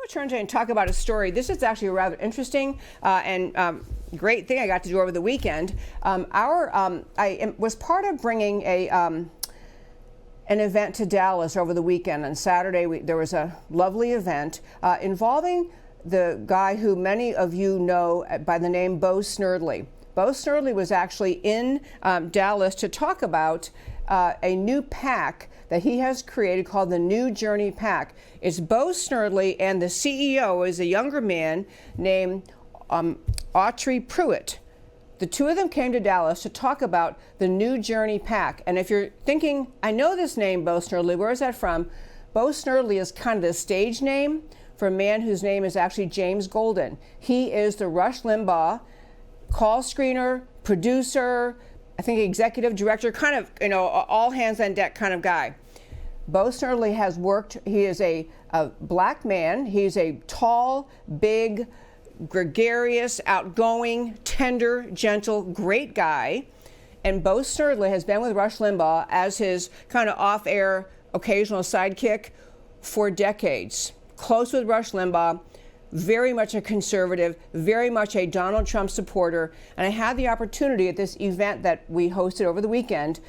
to turn to and talk about a story. This is actually a rather interesting and great thing I got to do over the weekend. I was part of bringing an event to Dallas over the weekend. On Saturday, there was a lovely event involving the guy who many of you know by the name Bo Snerdley. Bo Snerdley was actually in Dallas to talk about a new PAC that he has created called the New Journey PAC. It's Bo Snerdley, and the CEO is a younger man named Autry Pruitt. The two of them came to Dallas to talk about the New Journey PAC. And if you're thinking, I know this name, Bo Snerdley, where is that from? Bo Snerdley is kind of the stage name for a man whose name is actually James Golden. He is the Rush Limbaugh call screener, producer, I think executive director, kind of, all hands on deck kind of guy. Bo Snerdley has worked, he is a black man. He's a tall, big, gregarious, outgoing, tender, gentle, great guy. And Bo Snerdley has been with Rush Limbaugh as his kind of off-air occasional sidekick for decades. Close with Rush Limbaugh, very much a conservative, very much a Donald Trump supporter. And I had the opportunity at this event that we hosted over the weekend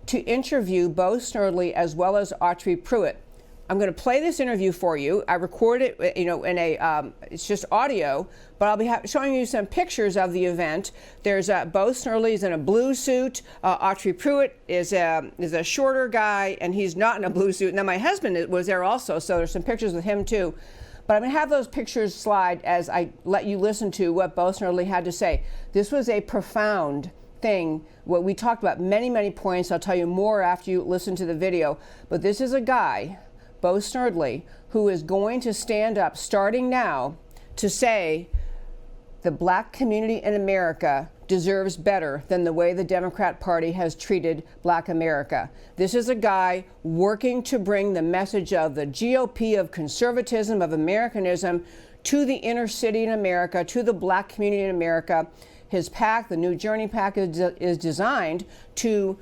to interview Bo Snerdley as well as Autry Pruitt. I'm going to play this interview for you. I recorded it, it's just audio, but I'll be showing you some pictures of the event. There's Bo Snerdley is in a blue suit. Autry Pruitt is a shorter guy, and he's not in a blue suit. Now, my husband was there also, so there's some pictures with him too. But I'm going to have those pictures slide as I let you listen to what Bo Snerdley had to say. This was a profound thing. What we talked about many, many points. I'll tell you more after you listen to the video. But this is a guy, Bo Snerdley, who is going to stand up starting now to say the black community in America deserves better than the way the Democrat Party has treated black America. This is a guy working to bring the message of the GOP, of conservatism, of Americanism to the inner city in America, to the black community in America. His PAC, the New Journey PAC, is designed to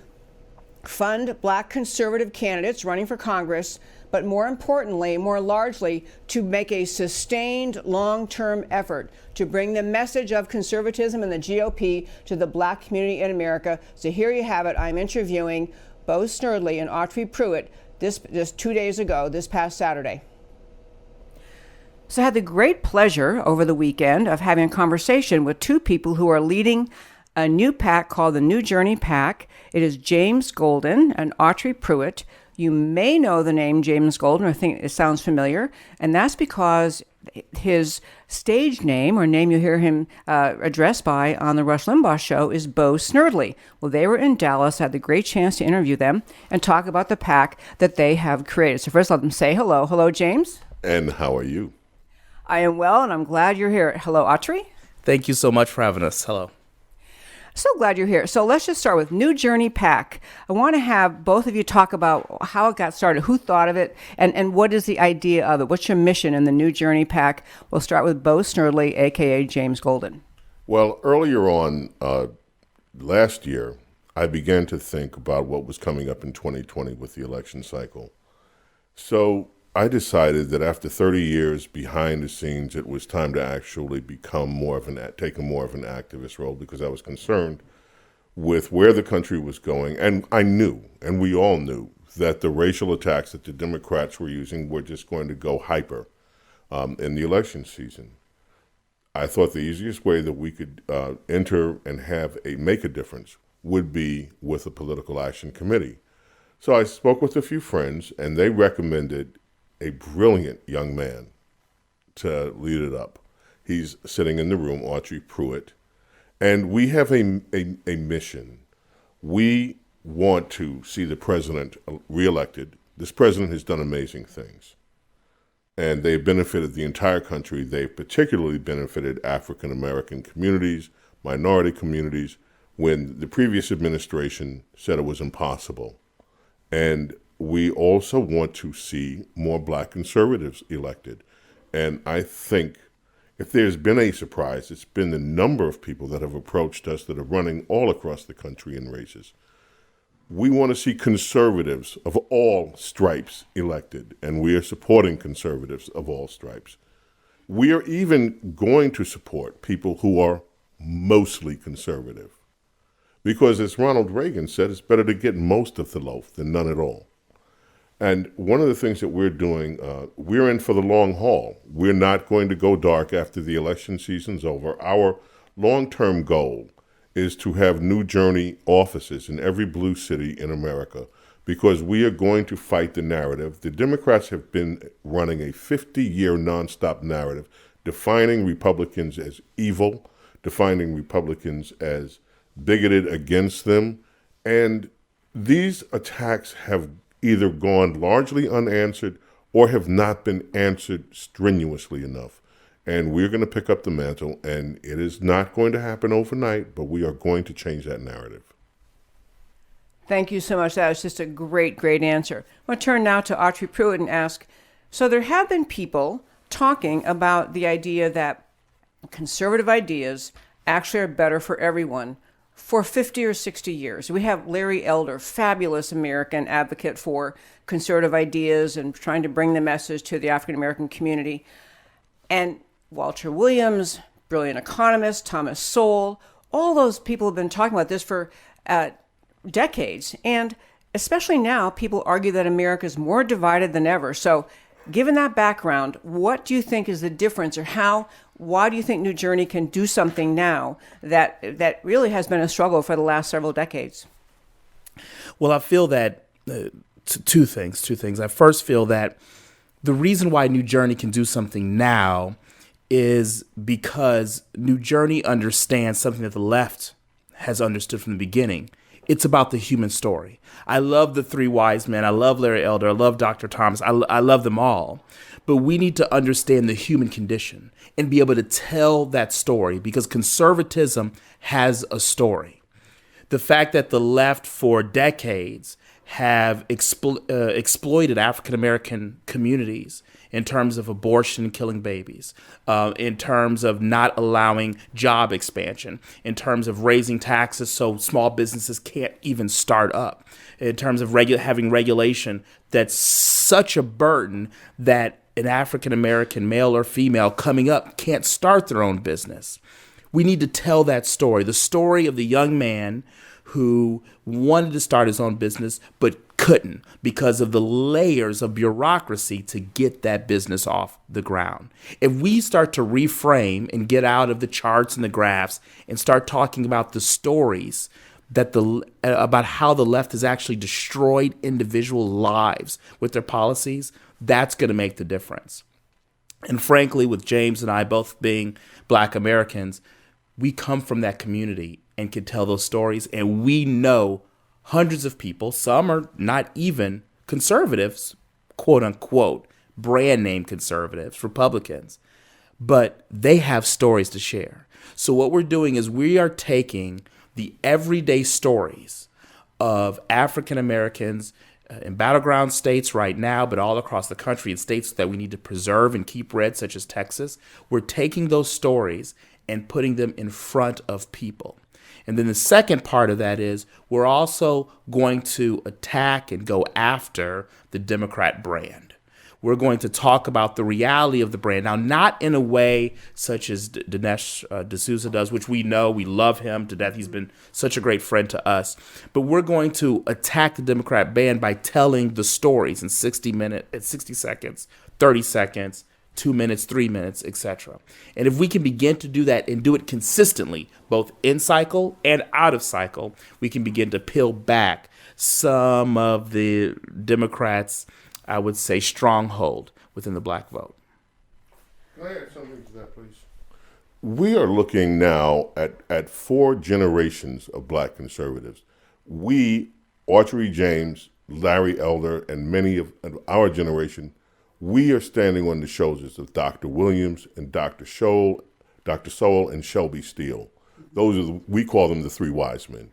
fund black conservative candidates running for Congress, but more importantly, more largely, to make a sustained long-term effort to bring the message of conservatism and the GOP to the black community in America. So here you have it. I'm interviewing Bo Snerdley and Autry Pruitt just 2 days ago, this past Saturday. So I had the great pleasure over the weekend of having a conversation with two people who are leading a new PAC called the New Journey PAC. It is James Golden and Autry Pruitt. You may know the name James Golden, I think it sounds familiar, and that's because his stage name, or name you hear him addressed by on the Rush Limbaugh show, is Bo Snerdley. Well, they were in Dallas. I had the great chance to interview them and talk about the PAC that they have created. So first, let them say hello. Hello, James. And how are you? I am well, and I'm glad you're here. Hello, Autry. Thank you so much for having us. Hello. So glad you're here. So let's just start with New Journey PAC. I want to have both of you talk about how it got started, who thought of it, and what is the idea of it. What's your mission in the New Journey PAC? We'll start with Bo Snerdley, a.k.a. James Golden. Well, earlier on last year, I began to think about what was coming up in 2020 with the election cycle. So I decided that after 30 years behind the scenes, it was time to actually become take a more of an activist role, because I was concerned with where the country was going. And I knew, and we all knew, that the racial attacks that the Democrats were using were just going to go hyper in the election season. I thought the easiest way that we could enter and make a difference would be with a political action committee. So I spoke with a few friends, and they recommended a brilliant young man to lead it up. He's sitting in the room, Autry Pruitt, and we have a mission. We want to see the president reelected. This president has done amazing things, and they've benefited the entire country. They've particularly benefited African American communities, minority communities, when the previous administration said it was impossible. And we also want to see more black conservatives elected. And I think if there's been a surprise, it's been the number of people that have approached us that are running all across the country in races. We want to see conservatives of all stripes elected, and we are supporting conservatives of all stripes. we are even going to support people who are mostly conservative. Because as Ronald Reagan said, it's better to get most of the loaf than none at all. And one of the things that we're doing, we're in for the long haul. We're not going to go dark after the election season's over. Our long-term goal is to have New Journey offices in every blue city in America, because we are going to fight the narrative. The Democrats have been running a 50-year nonstop narrative, defining Republicans as evil, defining Republicans as bigoted against them. And these attacks have either gone largely unanswered or have not been answered strenuously enough. And we're going to pick up the mantle, and it is not going to happen overnight, but we are going to change that narrative. Thank you so much. That was just a great, great answer. I'm going to turn now to Autry Pruitt and ask, so there have been people talking about the idea that conservative ideas actually are better for everyone for 50 or 60 years. We have Larry Elder, fabulous American advocate for conservative ideas and trying to bring the message to the African American community. And Walter Williams, brilliant economist, Thomas Sowell, all those people have been talking about this for decades. And especially now, people argue that America is more divided than ever. So given that background, what do you think is the difference, or why do you think New Journey can do something now that really has been a struggle for the last several decades? Well, I feel that two things. I first feel that the reason why New Journey can do something now is because New Journey understands something that the left has understood from the beginning. It's about the human story. I love the three wise men. I love Larry Elder. I love Dr. Thomas. I love them all. But we need to understand the human condition and be able to tell that story, because conservatism has a story. The fact that the left for decades have exploited African American communities in terms of abortion, killing babies, in terms of not allowing job expansion, in terms of raising taxes so small businesses can't even start up, in terms of having regulation that's such a burden that an African American male or female coming up can't start their own business. We need to tell that story, the story of the young man who wanted to start his own business but couldn't because of the layers of bureaucracy to get that business off the ground. If we start to reframe and get out of the charts and the graphs and start talking about the stories about how the left has actually destroyed individual lives with their policies, that's going to make the difference. And frankly, with James and I both being Black Americans, we come from that community and can tell those stories. And we know hundreds of people, some are not even conservatives, quote unquote, brand name conservatives, Republicans, but they have stories to share. So what we're doing is we are taking the everyday stories of African Americans in battleground states right now, but all across the country, in states that we need to preserve and keep red, such as Texas. We're taking those stories and putting them in front of people. And then the second part of that is we're also going to attack and go after the Democrat brand. We're going to talk about the reality of the brand. Now, not in a way such as Dinesh D'Souza does, which we know, we love him to death. He's been such a great friend to us. But we're going to attack the Democrat brand by telling the stories in 60 seconds, 30 seconds, 2 minutes, 3 minutes, etc. And if we can begin to do that and do it consistently, both in cycle and out of cycle, we can begin to peel back some of the Democrats', I would say, stronghold within the Black vote. Can I add something to that, please? We are looking now at 4 generations of Black conservatives. We, Autry James, Larry Elder, and many of our generation, we are standing on the shoulders of Dr. Williams and Dr. Sowell and Shelby Steele. We call them the three wise men.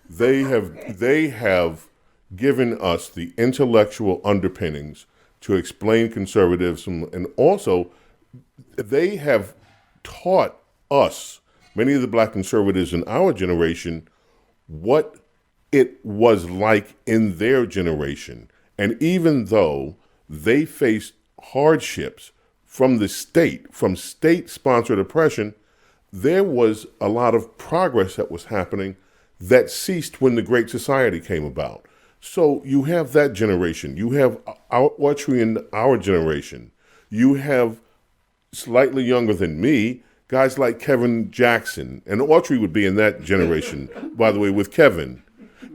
They have given us the intellectual underpinnings to explain conservatism, and also they have taught us, many of the Black conservatives in our generation, what it was like in their generation. And even though they faced hardships from the state, from state-sponsored oppression, there was a lot of progress that was happening that ceased when the Great Society came about. So you have that generation. You have Autry in our generation. You have slightly younger than me, guys like Kevin Jackson. And Autry would be in that generation, by the way, with Kevin.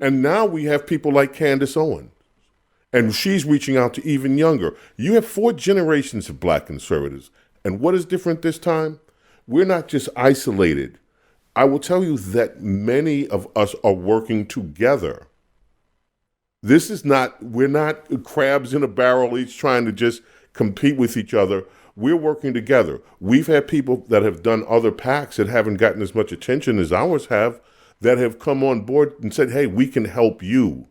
And now we have people like Candace Owen. And she's reaching out to even younger. You have 4 generations of black conservatives. And what is different this time? We're not just isolated. I will tell you that many of us are working together. This is not, we're not crabs in a barrel each trying to just compete with each other. We're working together. We've had people that have done other PACs that haven't gotten as much attention as ours have, that have come on board and said, hey, we can help you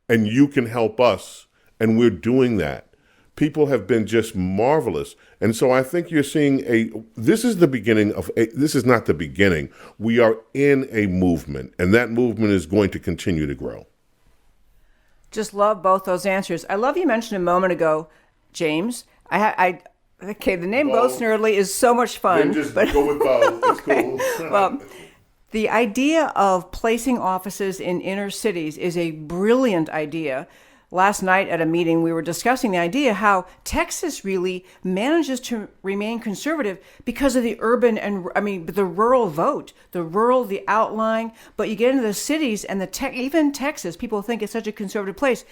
and you can help us. And we're doing that. People have been just marvelous. And so I think you're seeing this is the beginning of this is not the beginning. We are in a movement, and that movement is going to continue to grow. Just love both those answers. I love you mentioned a moment ago, James. Okay, the name Bo Snerdley is so much fun. Just go with Bo. It's okay. Cool. Well, the idea of placing offices in inner cities is a brilliant idea. Last night at a meeting, we were discussing the idea how Texas really manages to remain conservative because of the urban the rural vote, the outlying. But you get into the cities and even Texas, people think it's such a conservative place.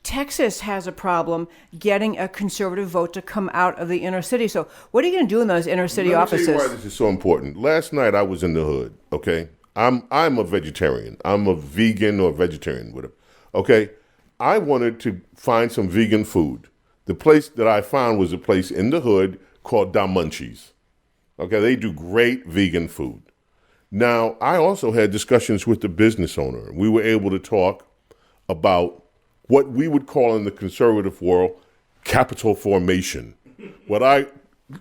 Texas has a problem getting a conservative vote to come out of the inner city. So what are you going to do in those inner city offices? Let me tell you why this is so important. Last night I was in the hood, okay? I'm a vegetarian. I'm a vegan or vegetarian, whatever, okay? I wanted to find some vegan food. The place that I found was a place in the hood called Da Munchies. Okay, they do great vegan food. Now, I also had discussions with the business owner. We were able to talk about what we would call in the conservative world, capital formation. What I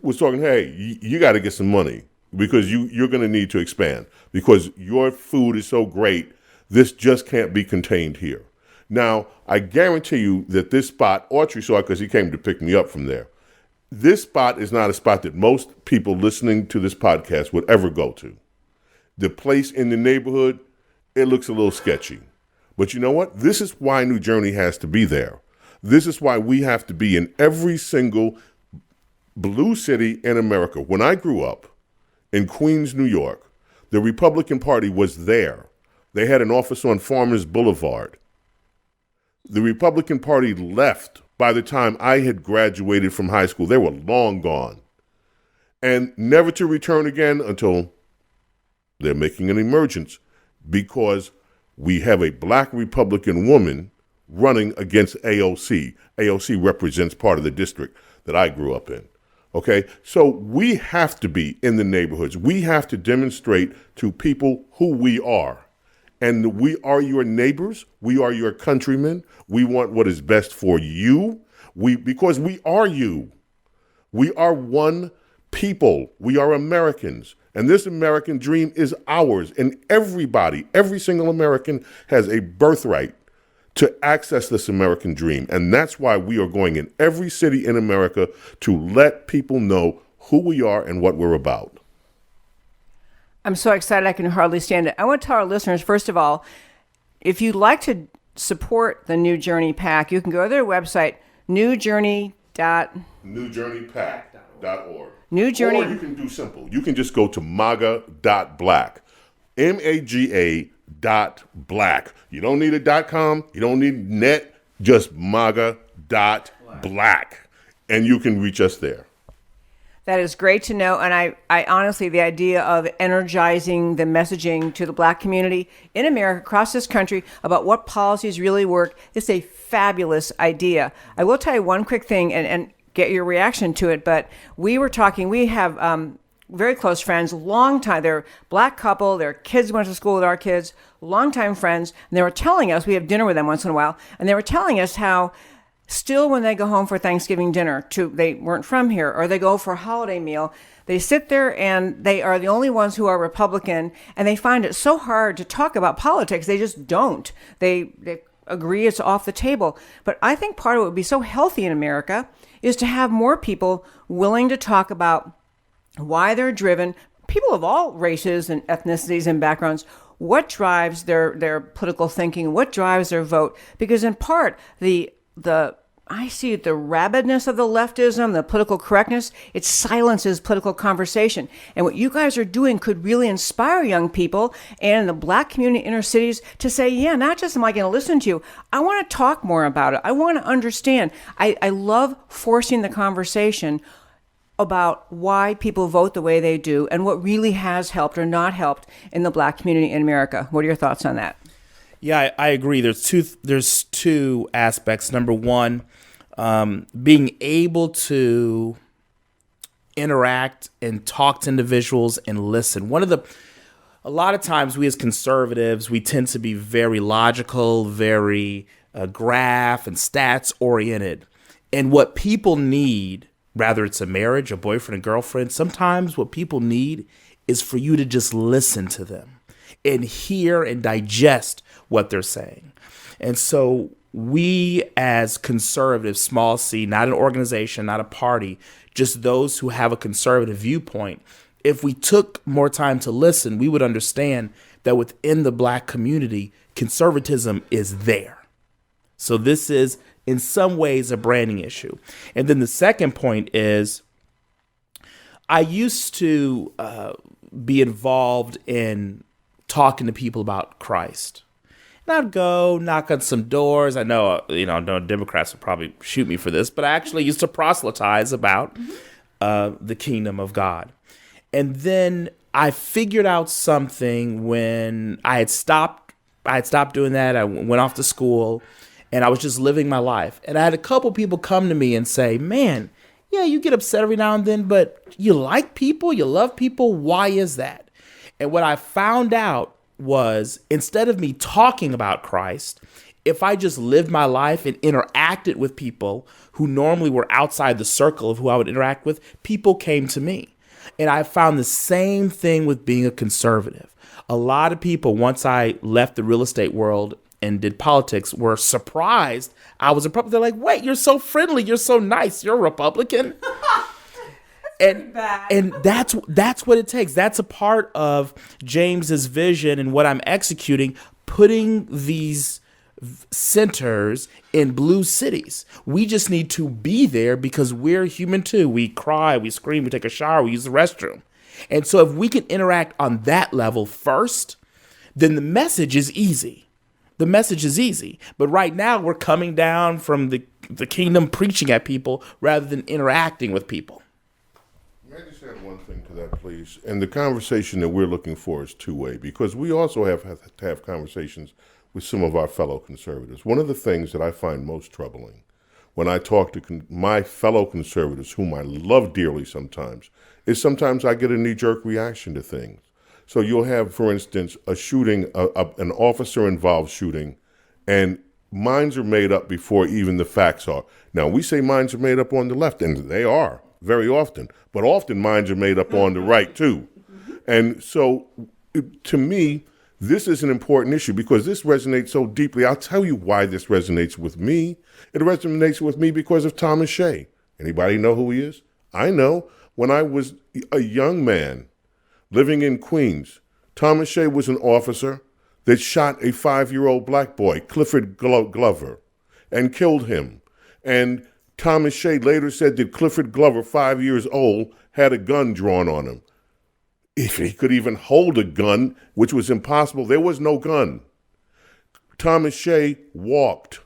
was talking, hey, you got to get some money because you're going to need to expand because your food is so great, this just can't be contained here. Now, I guarantee you that this spot, Autry saw it because he came to pick me up from there. This spot is not a spot that most people listening to this podcast would ever go to. The place in the neighborhood, it looks a little sketchy. But you know what? This is why New Journey has to be there. This is why we have to be in every single blue city in America. When I grew up in Queens, New York, the Republican Party was there. They had an office on Farmers Boulevard. The Republican Party left by the time I had graduated from high school. They were long gone. And never to return again until they're making an emergence because we have a black Republican woman running against AOC. AOC represents part of the district that I grew up in. Okay, so we have to be in the neighborhoods. We have to demonstrate to people who we are. And we are your neighbors. We are your countrymen. We want what is best for you. Because we are you. We are one people. We are Americans. And this American dream is ours. And everybody, every single American has a birthright to access this American dream. And that's why we are going in every city in America to let people know who we are and what we're about. I'm so excited I can hardly stand it. I want to tell our listeners, first of all, if you'd like to support the New Journey PAC, you can go to their website, newjourneypac.org. New Journey. Or you can do simple. You can just go to maga.black. MAGA.black. You don't need a .com. You don't need net. Just maga.black. And you can reach us there. That is great to know. And I honestly, the idea of energizing the messaging to the black community in America, across this country, about what policies really work is a fabulous idea. I will tell you one quick thing and get your reaction to it. But we were talking, we have very close friends, long time. They're a black couple. Their kids went to school with our kids, longtime friends. And they were telling us, we have dinner with them once in a while, and they were telling us how still, when they go home for Thanksgiving dinner, they weren't from here, or they go for a holiday meal, they sit there and they are the only ones who are Republican, and they find it so hard to talk about politics. They just don't. They agree it's off the table. But I think part of what would be so healthy in America is to have more people willing to talk about why they're driven, people of all races and ethnicities and backgrounds, what drives their political thinking, what drives their vote. Because in part, I see the rabidness of the leftism, the political correctness, it silences political conversation. And what you guys are doing could really inspire young people and the Black community inner cities to say, yeah, not just am I going to listen to you, I want to talk more about it. I want to understand. I love forcing the conversation about why people vote the way they do and what really has helped or not helped in the Black community in America. What are your thoughts on that? Yeah, I agree. There's two aspects. Number one, being able to interact and talk to individuals and listen. A lot of times we as conservatives, we tend to be very logical, very graph and stats oriented. And what people need, whether it's a marriage, a boyfriend, a girlfriend, sometimes what people need is for you to just listen to them and hear and digest what they're saying. And so we as conservatives, small c, not an organization, not a party, just those who have a conservative viewpoint, if we took more time to listen, we would understand that within the Black community, conservatism is there. So this is in some ways a branding issue. And then the second point is I used to be involved in talking to people about Christ. And I'd go knock on some doors. I know, no Democrats would probably shoot me for this, but I actually used to proselytize about the kingdom of God. And then I figured out something when I had stopped doing that. I went off to school and I was just living my life. And I had a couple people come to me and say, man, yeah, you get upset every now and then, but you like people, you love people. Why is that? And what I found out was instead of me talking about Christ, if I just lived my life and interacted with people who normally were outside the circle of who I would interact with, people came to me. And I found the same thing with being a conservative. A lot of people, once I left the real estate world and did politics, were surprised I was a Republican. They're like, wait, you're so friendly, you're so nice, you're a Republican. And that's what it takes. That's a part of James's vision and what I'm executing, putting these centers in blue cities. We just need to be there because we're human too. We cry, we scream, we take a shower, we use the restroom. And so if we can interact on that level first, then the message is easy. The message is easy. But right now we're coming down from the kingdom preaching at people rather than interacting with people. May I just add one thing to that, please? And the conversation that we're looking for is two-way, because we also have to have conversations with some of our fellow conservatives. One of the things that I find most troubling when I talk to my fellow conservatives, whom I love dearly sometimes, is sometimes I get a knee-jerk reaction to things. So you'll have, for instance, a shooting, an officer-involved shooting, and minds are made up before even the facts are. Now, we say minds are made up on the left, and they are very often, but often minds are made up on the right, too. And so, to me, this is an important issue because this resonates so deeply. I'll tell you why this resonates with me. It resonates with me because of Thomas Shea. Anybody know who he is? I know. When I was a young man living in Queens, Thomas Shea was an officer that shot a 5-year-old black boy, Clifford Glover, and killed him. And Thomas Shea later said that Clifford Glover, 5 years old, had a gun drawn on him. If he could even hold a gun, which was impossible, there was no gun. Thomas Shea walked,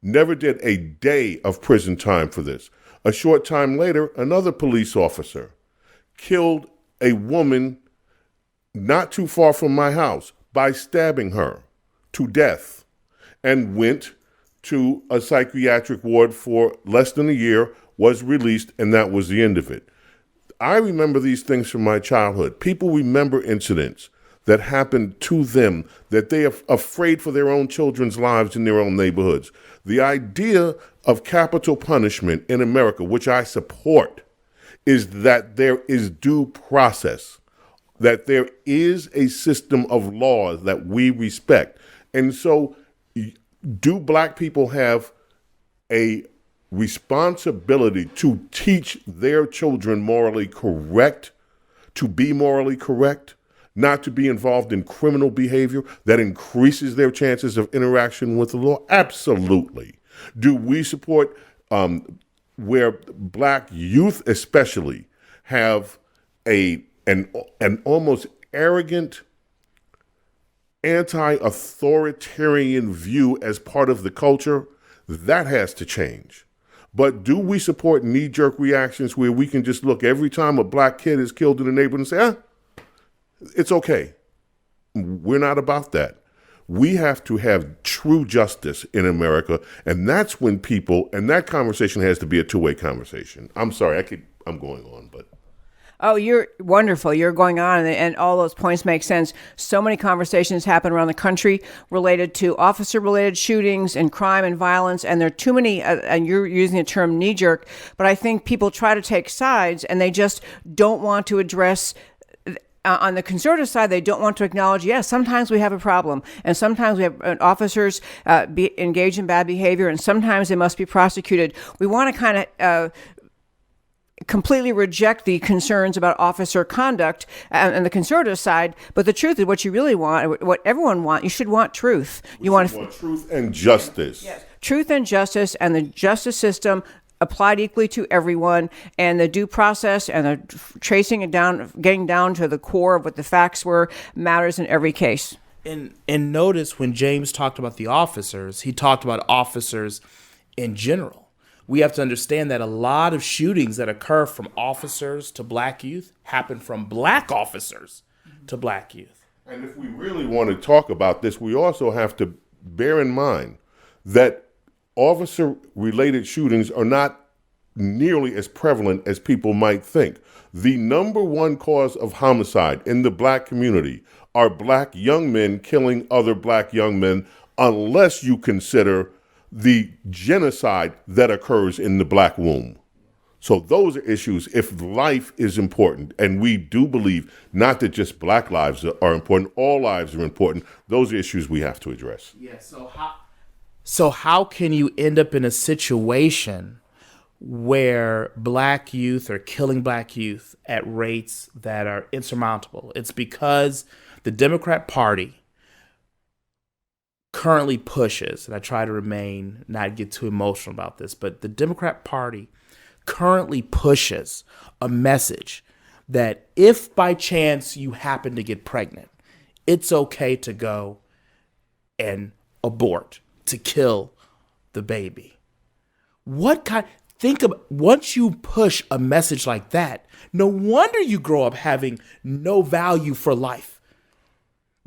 never did a day of prison time for this. A short time later, another police officer killed a woman not too far from my house by stabbing her to death and went to a psychiatric ward for less than a year, was released, and that was the end of it. I remember these things from my childhood. People remember incidents that happened to them, that they are afraid for their own children's lives in their own neighborhoods. The idea of capital punishment in America, which I support, is that there is due process, that there is a system of laws that we respect. And so do black people have a responsibility to teach their children morally correct, to be morally correct, not to be involved in criminal behavior that increases their chances of interaction with the law? Absolutely. Do we support where black youth especially have an almost arrogant, anti-authoritarian view as part of the culture? That has to change. But do we support knee-jerk reactions where we can just look every time a black kid is killed in the neighborhood and say, it's okay? We're not about that. We have to have true justice in America, and that's when people, and that conversation has to be a two-way conversation. I'm sorry, I'm going on, but. Oh, you're wonderful. You're going on, and all those points make sense. So many conversations happen around the country related to officer-related shootings and crime and violence, and there are too many, and you're using the term knee-jerk, but I think people try to take sides, and they just don't want to address on the conservative side, they don't want to acknowledge, yes, sometimes we have a problem, and sometimes we have officers engage in bad behavior, and sometimes they must be prosecuted. We want to kind of completely reject the concerns about officer conduct and the conservative side, but the truth is what you really want, what everyone wants, you should want truth. You want truth and justice. Yes, truth and justice, and the justice system applied equally to everyone, and the due process and the tracing it down, getting down to the core of what the facts were, matters in every case. And notice when James talked about the officers, he talked about officers in general. We have to understand that a lot of shootings that occur from officers to black youth happen from black officers to black youth. And if we really want to talk about this, we also have to bear in mind that officer-related shootings are not nearly as prevalent as people might think. The number one cause of homicide in the black community are black young men killing other black young men, unless you consider the genocide that occurs in the black womb. So those are issues if life is important, and we do believe not that just black lives are important, all lives are important. Those are issues we have to address. Yeah, so how can you end up in a situation where black youth are killing black youth at rates that are insurmountable? It's because the Democrat Party currently pushes, and I try to not get too emotional about this, but the Democrat Party currently pushes a message that if by chance you happen to get pregnant, it's okay to go and abort, to kill the baby. Once you push a message like that, no wonder you grow up having no value for life.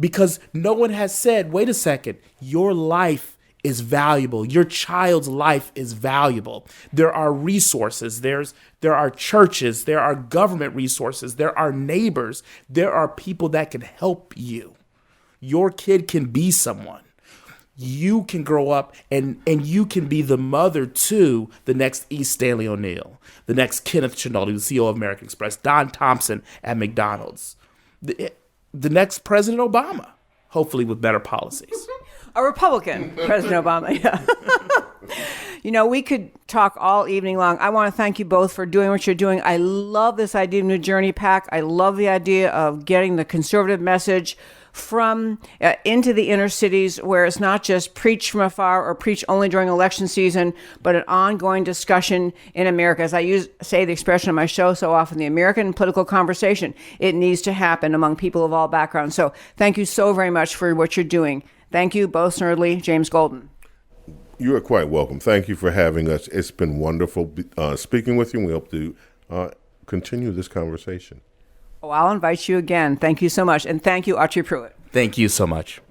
Because no one has said, wait a second, your life is valuable. Your child's life is valuable. There are resources. There are churches. There are government resources. There are neighbors. There are people that can help you. Your kid can be someone. You can grow up and you can be the mother to the next E. Stanley O'Neill, the next Kenneth Chinaldi, the CEO of American Express, Don Thompson at McDonald's, the next President Obama, hopefully with better policies. A Republican, President Obama, yeah. You know, we could talk all evening long. I want to thank you both for doing what you're doing. I love this idea of New Journey PAC. I love the idea of getting the conservative message from into the inner cities, where it's not just preach from afar or preach only during election season, but an ongoing discussion in America. As I say the expression on my show so often, the American political conversation, it needs to happen among people of all backgrounds. So thank you so very much for what you're doing. Thank you, both Snerdley, James Golden. You are quite welcome. Thank you for having us. It's been wonderful speaking with you, and we hope to continue this conversation. Oh, I'll invite you again. Thank you so much. And thank you, Archie Pruitt. Thank you so much.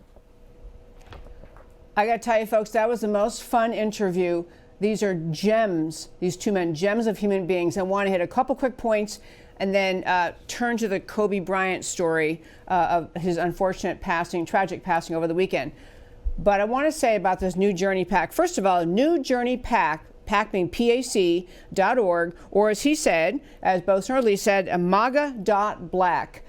I got to tell you, folks, that was the most fun interview. These are gems, these two men, gems of human beings. I want to hit a couple quick points and then turn to the Kobe Bryant story of his unfortunate passing, tragic passing over the weekend. But I want to say about this New Journey PAC. First of all, New Journey PAC, PAC being PAC.org, or as he said, as Bo Snerdley said, MAGA.black.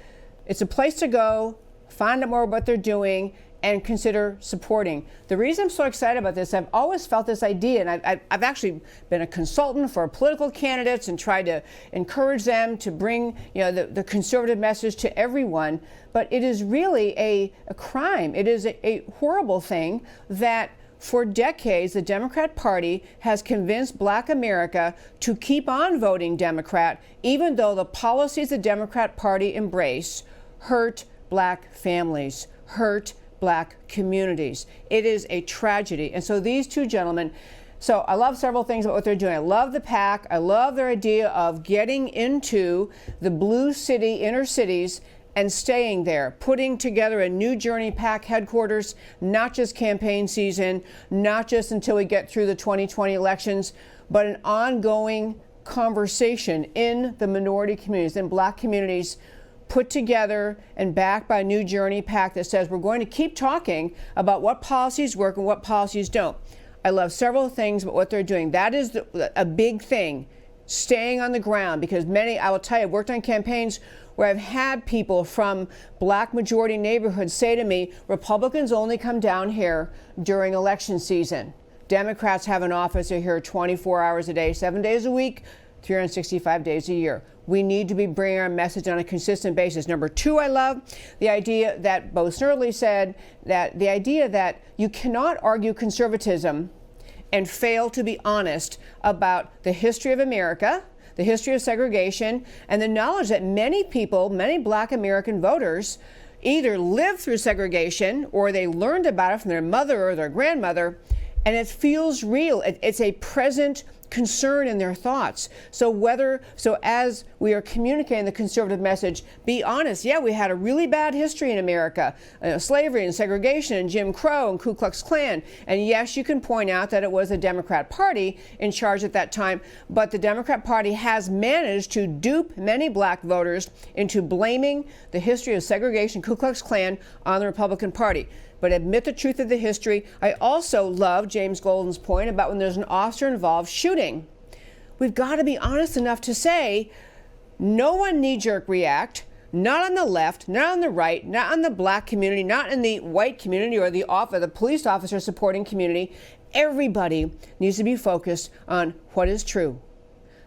It's a place to go, find out more what they're doing, and consider supporting. The reason I'm so excited about this, I've always felt this idea, and I've actually been a consultant for political candidates and tried to encourage them to bring the conservative message to everyone. But it is really a crime. It is a horrible thing that for decades the Democrat Party has convinced Black America to keep on voting Democrat, even though the policies the Democrat Party embrace hurt Black families, hurt Black communities. It is a tragedy. And so these two gentlemen, so I love several things about what they're doing. I love the PAC. I love their idea of getting into the blue city, inner cities, and staying there, putting together a new Journey PAC headquarters, not just campaign season, not just until we get through the 2020 elections, but an ongoing conversation in the minority communities, in Black communities, put together and backed by a new Journey PAC that says we're going to keep talking about what policies work and what policies don't. I love several things about what they're doing. That is a big thing, staying on the ground, because many, I will tell you, I've worked on campaigns where I've had people from Black majority neighborhoods say to me, Republicans only come down here during election season. Democrats have an office here 24 hours a day, 7 days a week, 365 days a year. We need to be bringing our message on a consistent basis. Number two, I love the idea that Bo Snerdley said, that the idea that you cannot argue conservatism and fail to be honest about the history of America, the history of segregation, and the knowledge that many people, many Black American voters, either lived through segregation or they learned about it from their mother or their grandmother, and it feels real. It's a present concern in their thoughts. So as we are communicating the conservative message, be honest. Yeah, we had a really bad history in America, slavery and segregation and Jim Crow and Ku Klux Klan. And yes, you can point out that it was the Democrat Party in charge at that time, but the Democrat Party has managed to dupe many Black voters into blaming the history of segregation, Ku Klux Klan, on the Republican Party. But admit the truth of the history. I also love James Golden's point about when there's an officer-involved shooting. We've got to be honest enough to say, no one knee-jerk react, not on the left, not on the right, not on the Black community, not in the white community or the police officer supporting community. Everybody needs to be focused on what is true.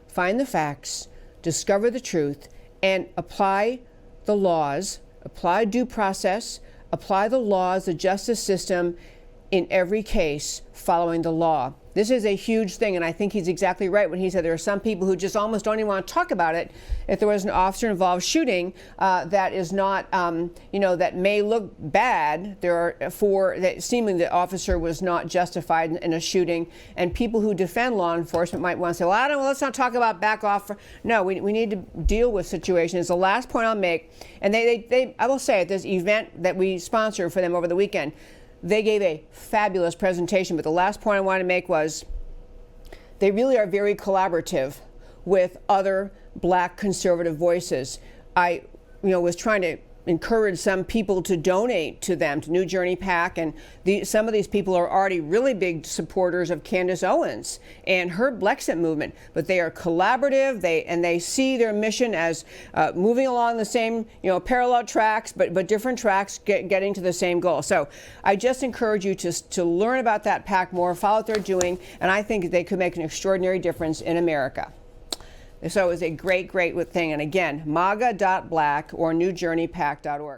Find the facts, discover the truth, and apply the laws, apply due process, apply the laws, the justice system in every case following the law. This is a huge thing, and I think he's exactly right when he said there are some people who just almost don't even want to talk about it if there was an officer-involved shooting that is not, that may look bad. That seemingly the officer was not justified in a shooting, and people who defend law enforcement might want to say, well, let's not talk about back off. No, we need to deal with situations. It's the last point I'll make, and I will say at this event that we sponsored for them over the weekend, they gave a fabulous presentation, but the last point I wanted to make was they really are very collaborative with other Black conservative voices. I was trying to encourage some people to donate to them, to New Journey PAC, and some of these people are already really big supporters of Candace Owens and her Blexit movement, but they are collaborative, they see their mission as moving along the same parallel tracks, but different tracks getting to the same goal. So I just encourage you to learn about that PAC more, follow what they're doing, and I think they could make an extraordinary difference in America. So it was a great thing. And again, maga.black or newjourneypac.org.